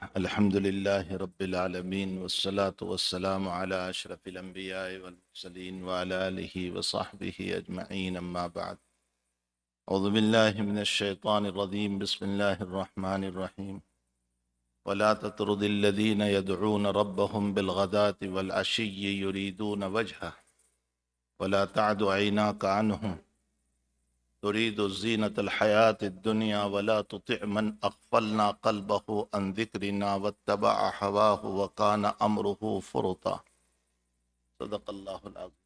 الحمد لله رب العالمين والصلاة والسلام على أشرف الأنبياء والمرسلين وعلى آله وصحبه أجمعين أما بعد. أعوذ بالله من الشيطان الرجيم. بسم الله الرحمن الرحيم. ولا تطرد الذين يدعون ربهم بالغداة والعشي يريدون وجهه ولا تعد عيناك عنهم تريد زينة الحياة الدنيا ولا تطع من أغفلنا قلبه عن ذكرنا واتبع هواه وكان أمره فرطا. صدق اللہ العظیم.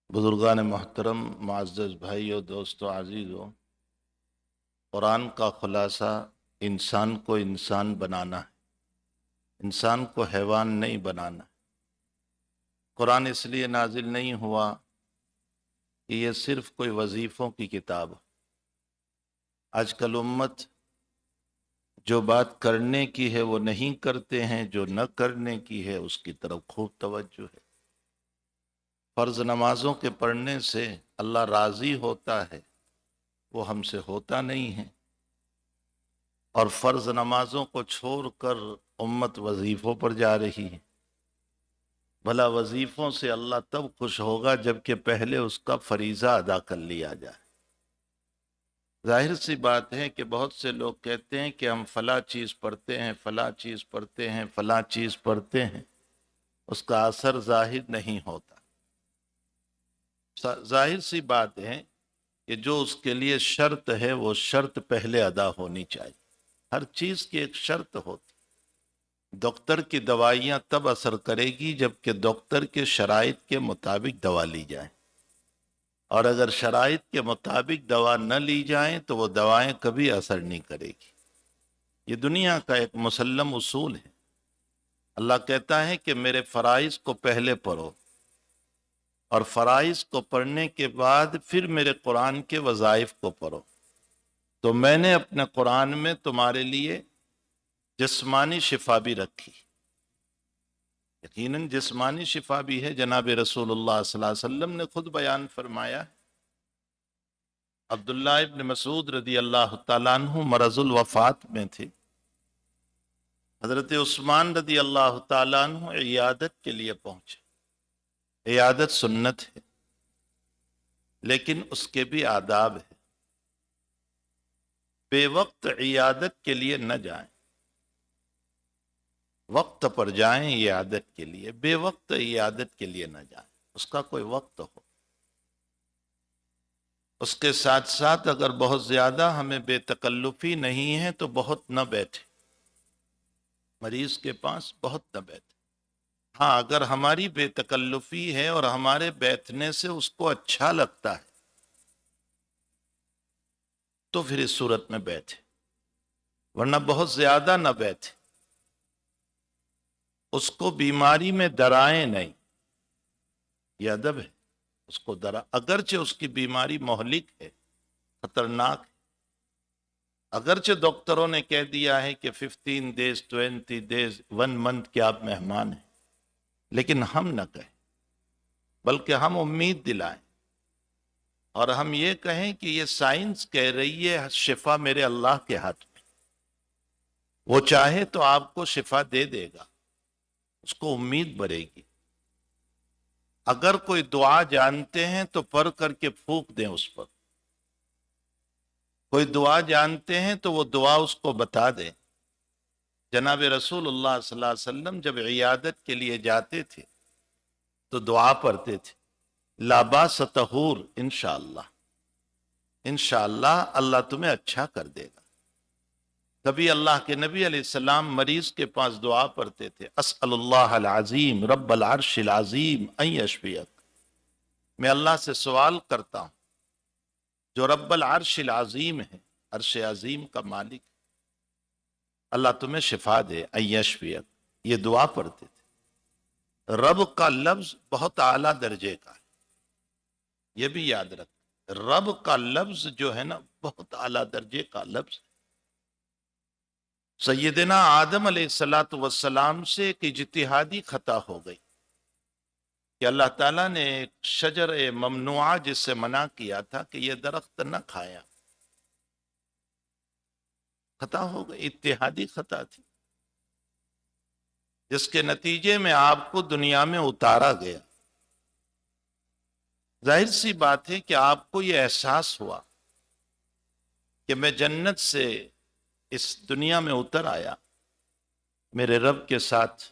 بزرگان محترم، معزز بھائیو، دوستو، عزیزو، قرآن کا خلاصہ انسان کو انسان بنانا ہے، انسان کو حیوان نہیں بنانا ہے. قرآن اس لیے نازل نہیں ہوا کہ یہ صرف کوئی وظیفوں کی کتاب. آج کل امت جو بات کرنے کی ہے وہ نہیں کرتے ہیں، جو نہ کرنے کی ہے اس کی طرف خوب توجہ ہے. فرض نمازوں کے پڑھنے سے اللہ راضی ہوتا ہے، وہ ہم سے ہوتا نہیں ہے. اور فرض نمازوں کو چھوڑ کر امت وظیفوں پر جا رہی ہے. بھلا وظیفوں سے اللہ تب خوش ہوگا جبکہ پہلے اس کا فریضہ ادا کر لیا جائے. ظاہر سی بات ہے کہ بہت سے لوگ کہتے ہیں کہ ہم فلاں چیز پڑھتے ہیں، فلاں چیز پڑھتے ہیں، فلاں چیز پڑھتے ہیں، اس کا اثر ظاہر نہیں ہوتا. ظاہر سی بات ہے کہ جو اس کے لیے شرط ہے وہ شرط پہلے ادا ہونی چاہیے. ہر چیز کی ایک شرط ہوتی. ڈاکٹر کی دوائیاں تب اثر کرے گی جبکہ ڈاکٹر کے شرائط کے مطابق دوا لی جائے، اور اگر شرائط کے مطابق دوا نہ لی جائیں تو وہ دوائیں کبھی اثر نہیں کرے گی. یہ دنیا کا ایک مسلم اصول ہے. اللہ کہتا ہے کہ میرے فرائض کو پہلے پڑھو، اور فرائض کو پڑھنے کے بعد پھر میرے قرآن کے وظائف کو پڑھو. تو میں نے اپنے قرآن میں تمہارے لیے جسمانی شفا بھی رکھی. یقیناً جسمانی شفا بھی ہے. جناب رسول اللہ صلی اللہ علیہ وسلم نے خود بیان فرمایا. عبداللہ ابن مسعود رضی اللہ تعالیٰ عنہ مرض الوفات میں تھے. حضرت عثمان رضی اللہ تعالیٰ عنہ عیادت کے لیے پہنچے. عیادت سنت ہے لیکن اس کے بھی آداب ہے. بے وقت عیادت کے لیے نہ جائیں، وقت پر جائیں عیادت کے لیے. بے وقت عیادت کے لیے نہ جائیں، اس کا کوئی وقت ہو. اس کے ساتھ ساتھ اگر بہت زیادہ ہمیں بے تکلفی نہیں ہے تو بہت نہ بیٹھے، مریض کے پاس بہت نہ بیٹھے. ہاں اگر ہماری بے تکلفی ہے اور ہمارے بیٹھنے سے اس کو اچھا لگتا ہے تو پھر اس صورت میں بیٹھے، ورنہ بہت زیادہ نہ بیٹھے. اس کو بیماری میں ڈرائیں نہیں، یہ ادب ہے. اس کو اگرچہ اس کی بیماری مہلک ہے، خطرناک ہے، اگرچہ ڈاکٹروں نے کہہ دیا ہے کہ 15 days 20 days 1 month کے آپ مہمان ہیں، لیکن ہم نہ کہیں، بلکہ ہم امید دلائیں اور ہم یہ کہیں کہ یہ سائنس کہہ رہی ہے شفا میرے اللہ کے ہاتھ میں، وہ چاہے تو آپ کو شفا دے دے گا. اس کو امید بڑھے گی. اگر کوئی دعا جانتے ہیں تو پڑھ کر کے پھونک دیں اس پر. کوئی دعا جانتے ہیں تو وہ دعا اس کو بتا دیں. جناب رسول اللہ صلی اللہ علیہ وسلم جب عیادت کے لیے جاتے تھے تو دعا پڑھتے تھے، لا باس طہور، انشاءاللہ، انشاءاللہ اللہ تمہیں اچھا کر دے گا. کبھی اللہ کے نبی علیہ السلام مریض کے پاس دعا پڑھتے تھے، اسأل اللہ العظیم رب العرش العظیم ان یشفیک، میں اللہ سے سوال کرتا ہوں جو رب العرش العظیم ہے، عرش عظیم کا مالک، اللہ تمہیں شفا دے، ان یشفیک. یہ دعا پڑھتے تھے. رب کا لفظ بہت اعلیٰ درجے کا ہے، یہ بھی یاد رکھ. رب کا لفظ جو ہے نا بہت اعلیٰ درجے کا لفظ. سیدنا آدم علیہ السلام سے ایک اجتہادی خطا ہو گئی کہ اللہ تعالیٰ نے ایک شجر ممنوعہ جس سے منع کیا تھا کہ یہ درخت نہ کھایا. خطا ہو گئی، اتحادی خطا تھی، جس کے نتیجے میں آپ کو دنیا میں اتارا گیا۔ ظاہر سی بات ہے کہ آپ کو یہ احساس ہوا کہ میں جنت سے اس دنیا میں اتر آیا، میرے رب کے ساتھ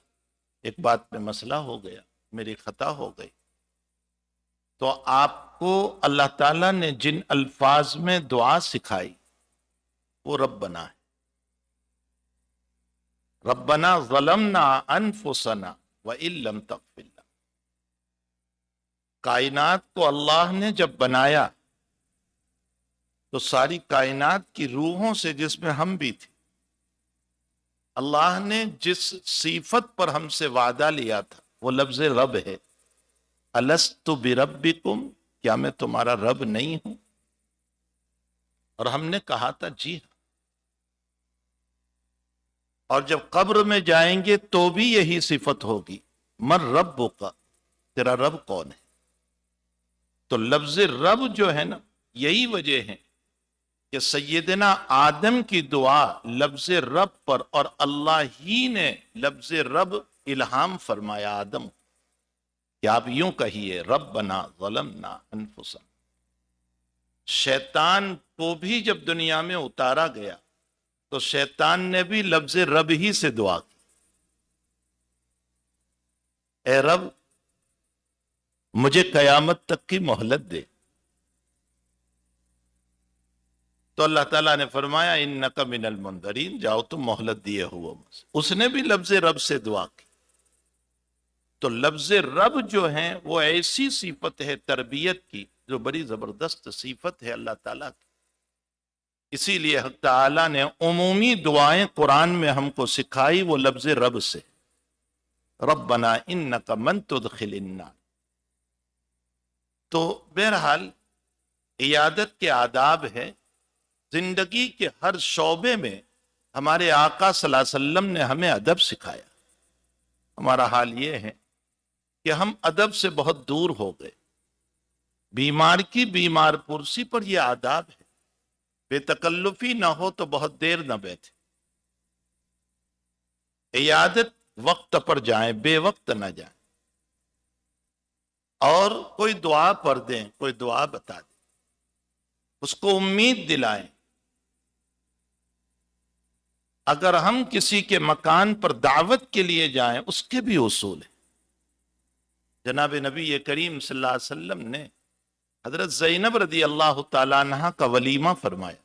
ایک بات میں مسئلہ ہو گیا، میری خطا ہو گئی۔ تو آپ کو اللہ تعالیٰ نے جن الفاظ میں دعا سکھائی وہ ربنا ہے۔ ربنا ظلمنا انفسنا وان لم تغفر لنا۔ کائنات کو اللہ نے جب بنایا تو ساری کائنات کی روحوں سے، جس میں ہم بھی تھے، اللہ نے جس صفت پر ہم سے وعدہ لیا تھا وہ لفظ رب ہے۔ الست بربکم، کیا میں تمہارا رب نہیں ہوں؟ اور ہم نے کہا تھا جی ہاں۔ اور جب قبر میں جائیں گے تو بھی یہی صفت ہوگی، من ربک، تیرا رب کون ہے؟ تو لفظ رب جو ہے نا، یہی وجہ ہے کہ سیدنا آدم کی دعا لفظ رب پر، اور اللہ ہی نے لفظ رب الہام فرمایا آدم کہ آپ یوں کہیے ربنا ظلمنا انفسنا۔ شیطان کو بھی جب دنیا میں اتارا گیا تو شیطان نے بھی لفظ رب ہی سے دعا کی، اے رب مجھے قیامت تک کی مہلت دے۔ تو اللہ تعالیٰ نے فرمایا انک من المنذرین، جاؤ تم مہلت دیے ہو۔ اس نے بھی لفظ رب سے دعا کی۔ تو لفظ رب جو ہیں وہ ایسی صفت ہے تربیت کی جو بڑی زبردست صفت ہے اللہ تعالیٰ کی۔ اسی لیے حق تعالیٰ نے عمومی دعائیں قرآن میں ہم کو سکھائی وہ لفظ رب سے، ربنا انک من تدخل النار۔ تو بہرحال عیادت کے آداب ہے، زندگی کے ہر شعبے میں ہمارے آقا صلی اللہ علیہ وسلم نے ہمیں ادب سکھایا۔ ہمارا حال یہ ہے کہ ہم ادب سے بہت دور ہو گئے۔ بیمار کی بیمار پرسی پر یہ آداب ہے، بے تکلفی نہ ہو تو بہت دیر نہ بیٹھے، عیادت وقت پر جائیں، بے وقت نہ جائیں، اور کوئی دعا پڑھ دیں، کوئی دعا بتا دیں، اس کو امید دلائیں۔ اگر ہم کسی کے مکان پر دعوت کے لیے جائیں اس کے بھی اصول ہیں۔ جناب نبی کریم صلی اللہ علیہ وسلم نے حضرت زینب رضی اللہ تعالیٰ عنہ کا ولیمہ فرمایا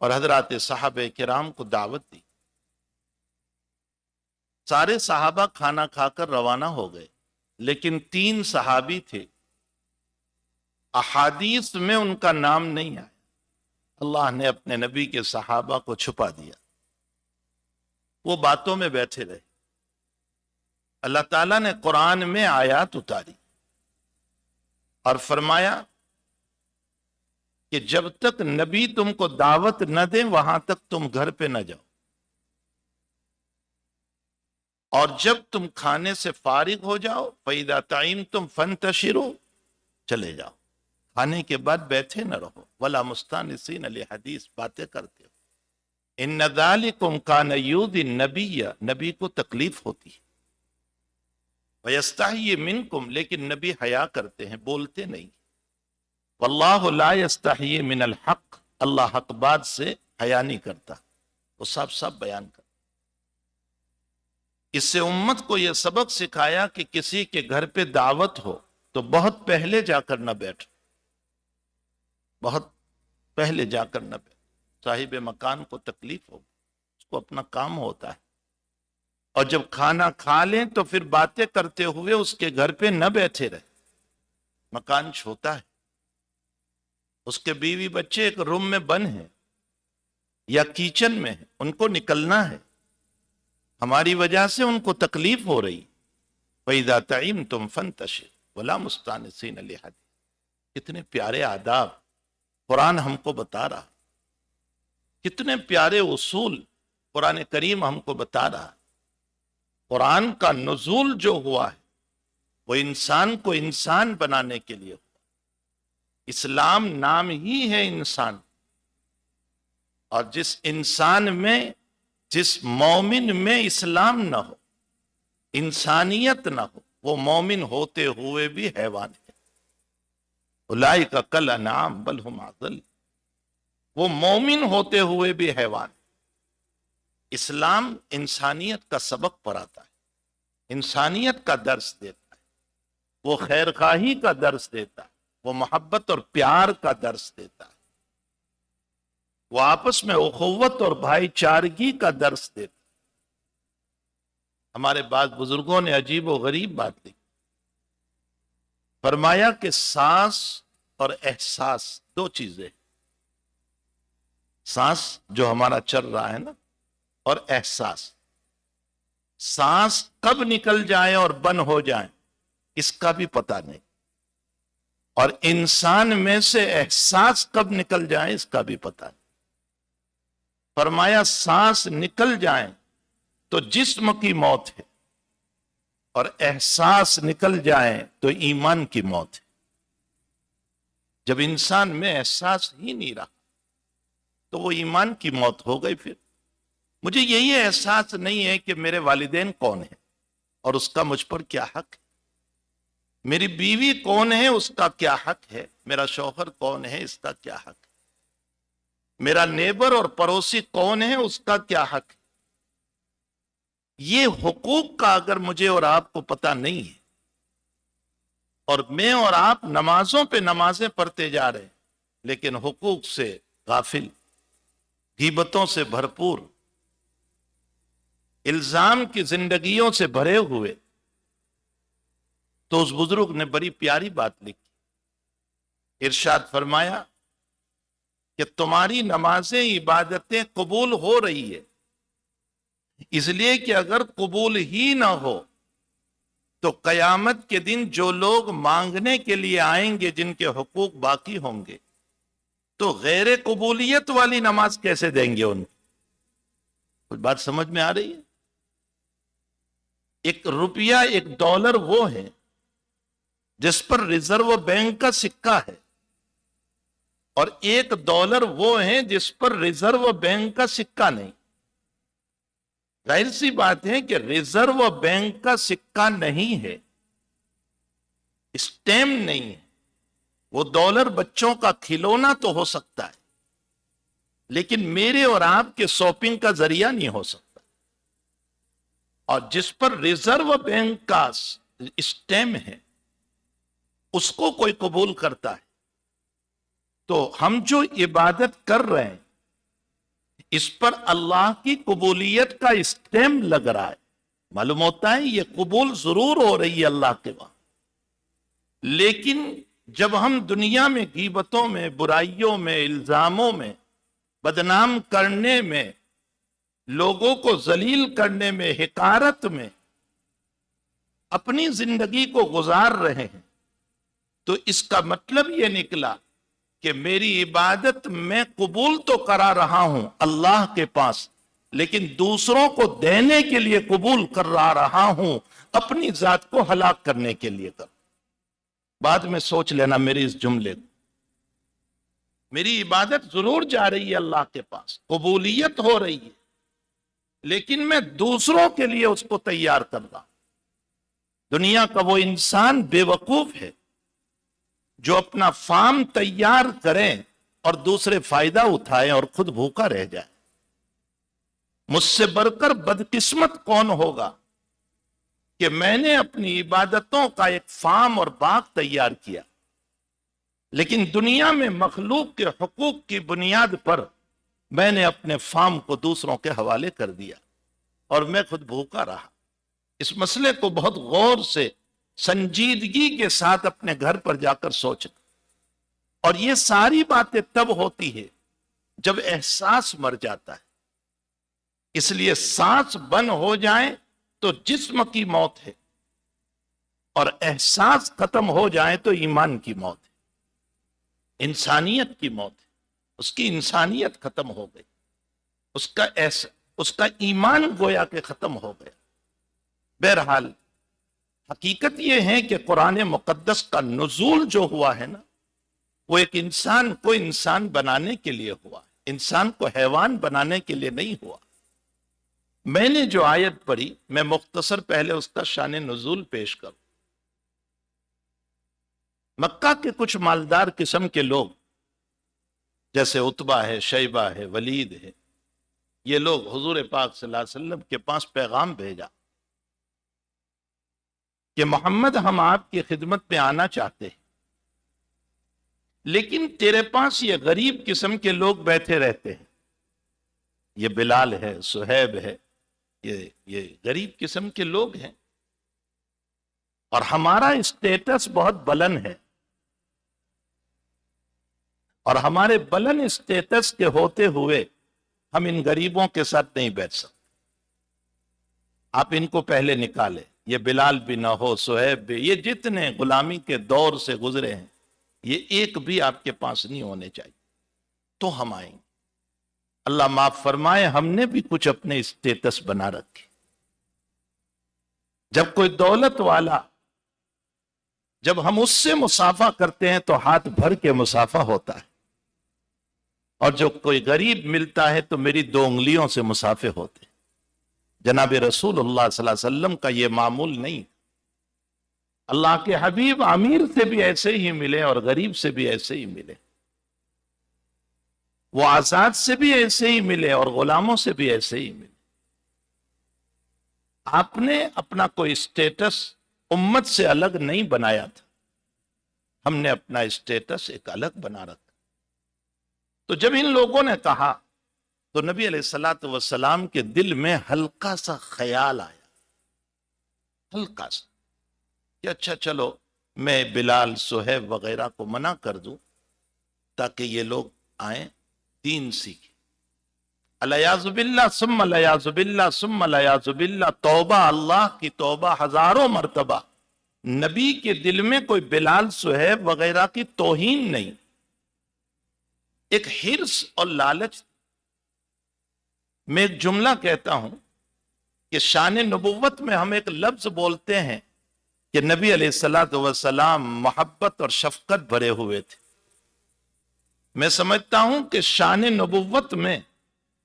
اور حضرات صحابہ کرام کو دعوت دی۔ سارے صحابہ کھانا کھا کر روانہ ہو گئے، لیکن 3 صحابی تھے، احادیث میں ان کا نام نہیں آیا۔ اللہ نے اپنے نبی کے صحابہ کو چھپا دیا، وہ باتوں میں بیٹھے رہے۔ اللہ تعالیٰ نے قرآن میں آیات اتاری اور فرمایا کہ جب تک نبی تم کو دعوت نہ دیں وہاں تک تم گھر پہ نہ جاؤ، اور جب تم کھانے سے فارغ ہو جاؤ فَإِذَا طَعِمْتُمْ فَانْتَشِرُوا، چلے جاؤ، کھانے کے بعد بیٹھے نہ رہو، وَلَا مُسْتَانِسِينَ لِحَدِيث، باتیں کرتے ہو۔ إِنَّ ذَلِكُمْ كَانَ يُؤْذِي النَّبِيَّ، نبی کو تکلیف ہوتی ہے، وَيَسْتَحْيِي مِنْكُمْ، لیکن نبی حیا کرتے ہیں، بولتے نہیں۔ وَاللَّهُ لَا يَسْتَحْيِي مِنَ الْحَقِّ، اللہ حق بات سے حیا نہیں کرتا، وہ صاف صاف بیان کرتا۔ اس سے امت کو یہ سبق سکھایا کہ کسی کے گھر پہ دعوت ہو تو بہت پہلے جا کر نہ بیٹھ، بہت پہلے جا کر نہ بیٹھ، صاحب مکان کو تکلیف ہو، اس کو اپنا کام ہوتا ہے، اور جب کھانا کھا لیں تو پھر باتیں کرتے ہوئے اس کے گھر پہ نہ بیٹھے رہے۔ مکان چھوٹا ہے، اس کے بیوی بچے ایک روم میں بند ہیں یا کچن میں ہیں، ان کو نکلنا ہے، ہماری وجہ سے ان کو تکلیف ہو رہی۔ وَإِذَا طَعِمْتُمْ فَانْتَشِرُوا وَلَا مُسْتَانِسِينَ لِحَدِيثٍ، کتنے پیارے آداب قرآن ہم کو بتا رہا، کتنے پیارے اصول قرآن کریم ہم کو بتا رہا۔ قرآن کا نزول جو ہوا ہے وہ انسان کو انسان بنانے کے لیے ہوا۔ اسلام نام ہی ہے انسان، اور جس انسان میں، جس مومن میں اسلام نہ ہو، انسانیت نہ ہو، وہ مومن ہوتے ہوئے بھی حیوان ہے۔ اولئک کالانعام بل ھم اضل، وہ مومن ہوتے ہوئے بھی حیوان۔ اسلام انسانیت کا سبق پڑھاتا ہے، انسانیت کا درس دیتا ہے، وہ خیر خواہی کا درس دیتا ہے، وہ محبت اور پیار کا درس دیتا ہے، وہ آپس میں اخوت اور بھائی چارگی کا درس دیتا ہے۔ ہمارے بعض بزرگوں نے عجیب و غریب بات لکھی، فرمایا کہ سانس اور احساس دو چیزیں، سانس جو ہمارا چل رہا ہے نا، اور احساس، سانس کب نکل جائے اور بند ہو جائے اس کا بھی پتہ نہیں، اور انسان میں سے احساس کب نکل جائے اس کا بھی پتہ نہیں۔ فرمایا سانس نکل جائے تو جسم کی موت ہے، اور احساس نکل جائے تو ایمان کی موت ہے۔ جب انسان میں احساس ہی نہیں رہا تو وہ ایمان کی موت ہو گئی۔ پھر مجھے یہی احساس نہیں ہے کہ میرے والدین کون ہیں اور اس کا مجھ پر کیا حق ہے، میری بیوی کون ہے اس کا کیا حق ہے، میرا شوہر کون ہے اس کا کیا حق ہے، میرا نیبر اور پڑوسی کون ہے اس کا کیا حق ہے۔ یہ حقوق کا اگر مجھے اور آپ کو پتہ نہیں ہے، اور میں اور آپ نمازوں پہ نمازیں پڑھتے جا رہے ہیں لیکن حقوق سے غافل، غیبتوں سے بھرپور، الزام کی زندگیوں سے بھرے ہوئے، تو اس بزرگ نے بڑی پیاری بات لکھی، ارشاد فرمایا کہ تمہاری نمازیں، عبادتیں قبول ہو رہی ہے اس لیے کہ اگر قبول ہی نہ ہو تو قیامت کے دن جو لوگ مانگنے کے لیے آئیں گے، جن کے حقوق باقی ہوں گے، تو غیر قبولیت والی نماز کیسے دیں گے ان کو؟ کچھ بات سمجھ میں آ رہی ہے؟ ایک روپیہ، ایک ڈالر وہ ہے جس پر ریزرو بینک کا سکہ ہے، اور ایک ڈالر وہ ہے جس پر ریزرو بینک کا سکہ نہیں۔ ظاہر سی بات ہے کہ ریزرو بینک کا سکہ نہیں ہے، اسٹیمپ نہیں ہے، وہ ڈالر بچوں کا کھلونا تو ہو سکتا ہے لیکن میرے اور آپ کے شاپنگ کا ذریعہ نہیں ہو سکتا۔ اور جس پر ریزرو بینک کا اسٹیمپ ہے اس کو کوئی قبول کرتا ہے، تو ہم جو عبادت کر رہے ہیں اس پر اللہ کی قبولیت کا اسٹیمپ لگ رہا ہے، معلوم ہوتا ہے یہ قبول ضرور ہو رہی ہے اللہ کے وہاں۔ لیکن جب ہم دنیا میں غیبتوں میں، برائیوں میں، الزاموں میں، بدنام کرنے میں، لوگوں کو ذلیل کرنے میں، حقارت میں اپنی زندگی کو گزار رہے ہیں، تو اس کا مطلب یہ نکلا کہ میری عبادت میں قبول تو کرا رہا ہوں اللہ کے پاس، لیکن دوسروں کو دینے کے لیے قبول کر رہا ہوں، اپنی ذات کو ہلاک کرنے کے لیے کر۔ بعد میں سوچ لینا میری اس جملے کو، میری عبادت ضرور جا رہی ہے اللہ کے پاس، قبولیت ہو رہی ہے، لیکن میں دوسروں کے لیے اس کو تیار کر رہا ہوں۔ دنیا کا وہ انسان بے وقوف ہے جو اپنا فارم تیار کریں اور دوسرے فائدہ اٹھائیں اور خود بھوکا رہ جائے۔ مجھ سے بڑھ کر بدقسمت کون ہوگا کہ میں نے اپنی عبادتوں کا ایک فارم اور باغ تیار کیا، لیکن دنیا میں مخلوق کے حقوق کی بنیاد پر میں نے اپنے فارم کو دوسروں کے حوالے کر دیا اور میں خود بھوکا رہا۔ اس مسئلے کو بہت غور سے، سنجیدگی کے ساتھ اپنے گھر پر جا کر سوچنا، اور یہ ساری باتیں تب ہوتی ہے جب احساس مر جاتا ہے۔ اس لیے سانس بند ہو جائے تو جسم کی موت ہے، اور احساس ختم ہو جائے تو ایمان کی موت ہے، انسانیت کی موت ہے۔ اس کی انسانیت ختم ہو گئی، اس کا ایمان گویا کہ ختم ہو گیا۔ بہرحال حقیقت یہ ہے کہ قرآن مقدس کا نزول جو ہوا ہے نا، وہ ایک انسان کو انسان بنانے کے لیے ہوا ہے۔ انسان کو حیوان بنانے کے لیے نہیں ہوا۔ میں نے جو آیت پڑھی، میں مختصر پہلے اس کا شان نزول پیش کروں۔ مکہ کے کچھ مالدار قسم کے لوگ جیسے عتبہ ہے، شیبہ ہے، ولید ہے، یہ لوگ حضور پاک صلی اللہ علیہ وسلم کے پاس پیغام بھیجا کہ محمد ہم آپ کی خدمت میں آنا چاہتے ہیں، لیکن تیرے پاس یہ غریب قسم کے لوگ بیٹھے رہتے ہیں، یہ بلال ہے، صہیب ہے، یہ غریب قسم کے لوگ ہیں، اور ہمارا اسٹیٹس بہت بلند ہے، اور ہمارے بلند اسٹیٹس کے ہوتے ہوئے ہم ان غریبوں کے ساتھ نہیں بیٹھ سکتے، آپ ان کو پہلے نکالیں، یہ بلال بھی نہ ہو، صہیب بھی، یہ جتنے غلامی کے دور سے گزرے ہیں یہ ایک بھی آپ کے پاس نہیں ہونے چاہیے، تو ہم آئیں گے۔ اللہ معاف فرمائے، ہم نے بھی کچھ اپنے اسٹیٹس بنا رکھے۔ جب کوئی دولت والا، جب ہم اس سے مصافحہ کرتے ہیں تو ہاتھ بھر کے مصافحہ ہوتا ہے، اور جو کوئی غریب ملتا ہے تو میری 2 انگلیوں سے مصافحے ہوتے ہیں۔ جناب رسول اللہ صلی اللہ علیہ وسلم کا یہ معمول نہیں۔ اللہ کے حبیب امیر سے بھی ایسے ہی ملے اور غریب سے بھی ایسے ہی ملے، وہ آزاد سے بھی ایسے ہی ملے اور غلاموں سے بھی ایسے ہی ملے۔ آپ نے اپنا کوئی اسٹیٹس امت سے الگ نہیں بنایا تھا، ہم نے اپنا اسٹیٹس ایک الگ بنا رکھا۔ تو جب ان لوگوں نے کہا تو نبی علیہ الصلوۃ والسلام کے دل میں ہلکا سا خیال آیا، ہلکا سا، کہ اچھا چلو میں بلال، صہیب وغیرہ کو منع کر دوں تاکہ یہ لوگ آئیں، دین سیکھیں۔ الیاذ باللہ ثم الیاذ باللہ ثم الیاذ باللہ، توبہ، اللہ کی توبہ ہزاروں مرتبہ، نبی کے دل میں کوئی بلال، صہیب وغیرہ کی توہین نہیں، ایک حرص اور لالچ۔ میں ایک جملہ کہتا ہوں کہ شان نبوت میں ہم ایک لفظ بولتے ہیں کہ نبی علیہ الصلوۃ والسلام محبت اور شفقت بھرے ہوئے تھے۔ میں سمجھتا ہوں کہ شان نبوت میں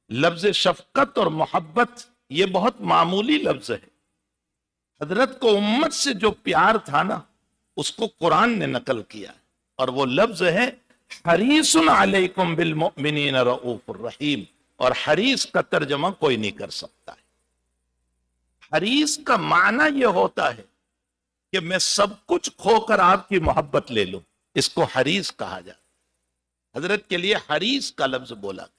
لفظ شفقت اور محبت یہ بہت معمولی لفظ ہے۔ حضرت کو امت سے جو پیار تھا نا، اس کو قرآن نے نقل کیا، اور وہ لفظ ہے حریص علیکم بالمؤمنین رؤوف الرحیم، اور حریص کا ترجمہ کوئی نہیں کر سکتا ہے۔ حریص کا معنی یہ ہوتا ہے کہ میں سب کچھ کھو کر آپ کی محبت لے لوں، اس کو حریص کہا جاتا ہے۔ حضرت کے لیے حریص کا لفظ بولا گیا۔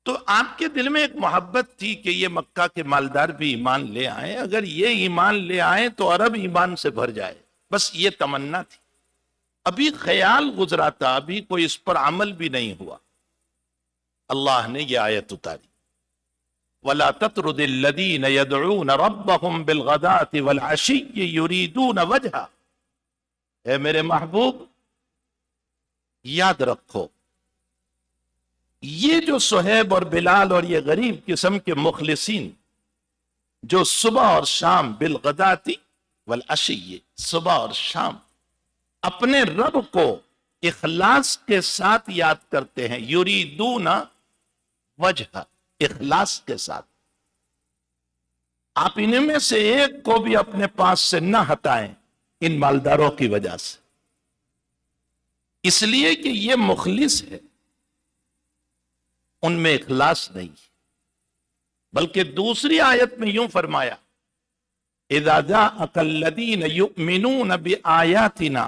تو آپ کے دل میں ایک محبت تھی کہ یہ مکہ کے مالدار بھی ایمان لے آئیں، اگر یہ ایمان لے آئیں تو عرب ایمان سے بھر جائے، بس یہ تمنا تھی۔ ابھی خیال گزرا تھا، ابھی کوئی اس پر عمل بھی نہیں ہوا۔ اللہ نے یہ آیت اتاری، وَلَا تَطْرُدِ الَّذِينَ يَدْعُونَ رَبَّهُمْ بِالْغَدَاةِ وَالْعَشِيِّ يُرِيدُونَ وَجْهَهُ۔ اے میرے محبوب، یاد رکھو، یہ جو صہیب اور بلال اور یہ غریب قسم کے مخلصین جو صبح اور شام، بالغداۃ والعشی، صبح اور شام اپنے رب کو اخلاص کے ساتھ یاد کرتے ہیں، یریدون وجہ، اخلاص کے ساتھ، آپ ان میں سے ایک کو بھی اپنے پاس سے نہ ہٹائیں ان مالداروں کی وجہ سے، اس لیے کہ یہ مخلص ہے، ان میں اخلاص نہیں۔ بلکہ دوسری آیت میں یوں فرمایا، اذا جاءک الذین یؤمنون بآیاتنا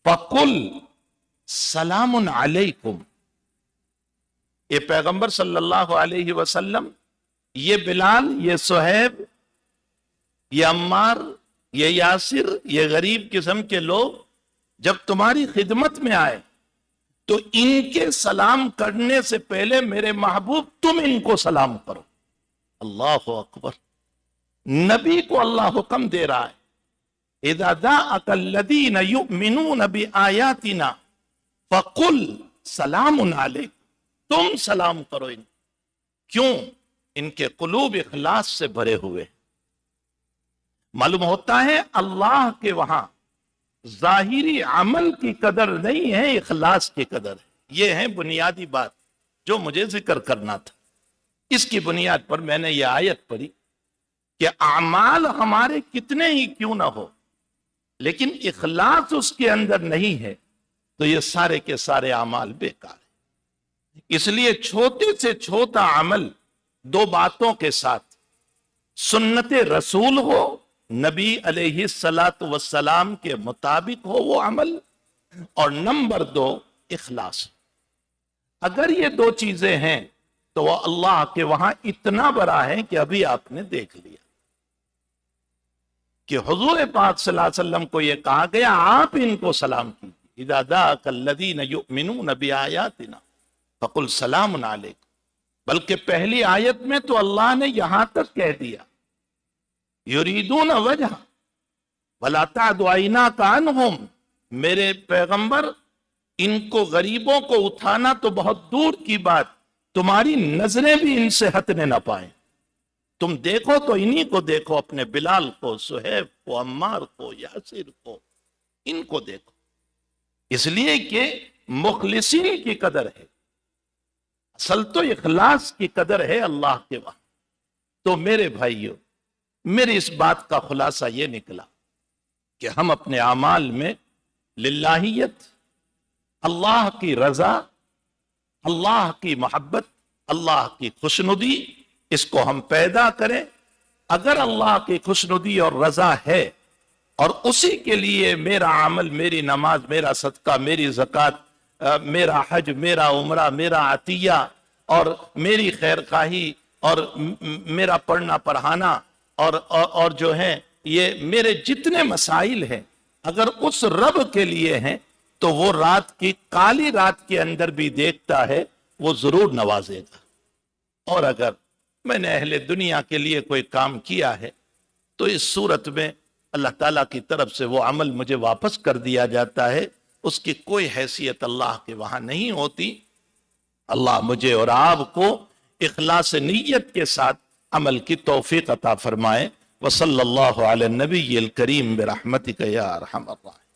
فقل سلام علیکم۔ اے پیغمبر صلی اللہ علیہ وسلم، یہ بلال، یہ صہیب، یہ عمار، یہ یاسر، یہ غریب قسم کے لوگ جب تمہاری خدمت میں آئے تو ان کے سلام کرنے سے پہلے میرے محبوب تم ان کو سلام کرو۔ اللہ اکبر، نبی کو اللہ حکم دے رہا ہے، اذا جاءک الذین یؤمنون بآیاتنا فقل سلام علیکم، تم سلام کرو ان۔ کیوں؟ ان کے قلوب اخلاص سے بھرے ہوئے۔ معلوم ہوتا ہے اللہ کے وہاں ظاہری عمل کی قدر نہیں ہے، اخلاص کی قدر ہے۔ یہ ہے بنیادی بات جو مجھے ذکر کرنا تھا. اس کی بنیاد پر میں نے یہ آیت پڑھی کہ اعمال ہمارے کتنے ہی کیوں نہ ہو، لیکن اخلاص اس کے اندر نہیں ہے تو یہ سارے کے سارے اعمال بیکار ہیں. اس لیے چھوٹے سے چھوٹا عمل دو باتوں کے ساتھ سنت رسول ہو، نبی علیہ الصلاۃ والسلام کے مطابق ہو وہ عمل، اور نمبر 2 اخلاص. اگر یہ دو چیزیں ہیں تو وہ اللہ کے وہاں اتنا بڑا ہے کہ ابھی آپ نے دیکھ لیا کہ حضور پاک صلی اللہ علیہ وسلم کو یہ کہا گیا آپ ان کو سلام کیجیے، اذا دعاک الذین یؤمنون بآیاتنا فقل سلام علیکم. بلکہ پہلی آیت میں تو اللہ نے یہاں تک کہہ دیا یریدون وجہ ولا تعد عیناک عنہم، میرے پیغمبر ان کو غریبوں کو اٹھانا تو بہت دور کی بات، تمہاری نظریں بھی ان سے ہٹنے نہ پائیں. تم دیکھو تو انہی کو دیکھو، اپنے بلال کو، صہیب کو، عمار کو، یاسر کو، ان کو دیکھو. اس لیے کہ مخلصین کی قدر ہے، اصل تو اخلاص کی قدر ہے اللہ کے وہاں. تو میرے بھائیوں، میری اس بات کا خلاصہ یہ نکلا کہ ہم اپنے اعمال میں للہیت، اللہ کی رضا، اللہ کی محبت، اللہ کی خوشنودی، اس کو ہم پیدا کریں. اگر اللہ کی خوشنودی اور رضا ہے اور اسی کے لیے میرا عمل، میری نماز، میرا صدقہ، میری زکوٰۃ، میرا حج، میرا عمرہ، میرا عطیہ اور میری خیر خواہی اور میرا پڑھنا پڑھانا اور جو ہے یہ میرے جتنے مسائل ہیں اگر اس رب کے لیے ہیں تو وہ رات کی کالی رات کے اندر بھی دیکھتا ہے، وہ ضرور نوازے گا. اور اگر میں نے اہل دنیا کے لیے کوئی کام کیا ہے تو اس صورت میں اللہ تعالیٰ کی طرف سے وہ عمل مجھے واپس کر دیا جاتا ہے، اس کی کوئی حیثیت اللہ کے وہاں نہیں ہوتی. اللہ مجھے اور آپ کو اخلاص نیت کے ساتھ عمل کی توفیق عطا فرمائے. وصلی اللہ علی النبی الکریم برحمتک یا ارحم الراحمین.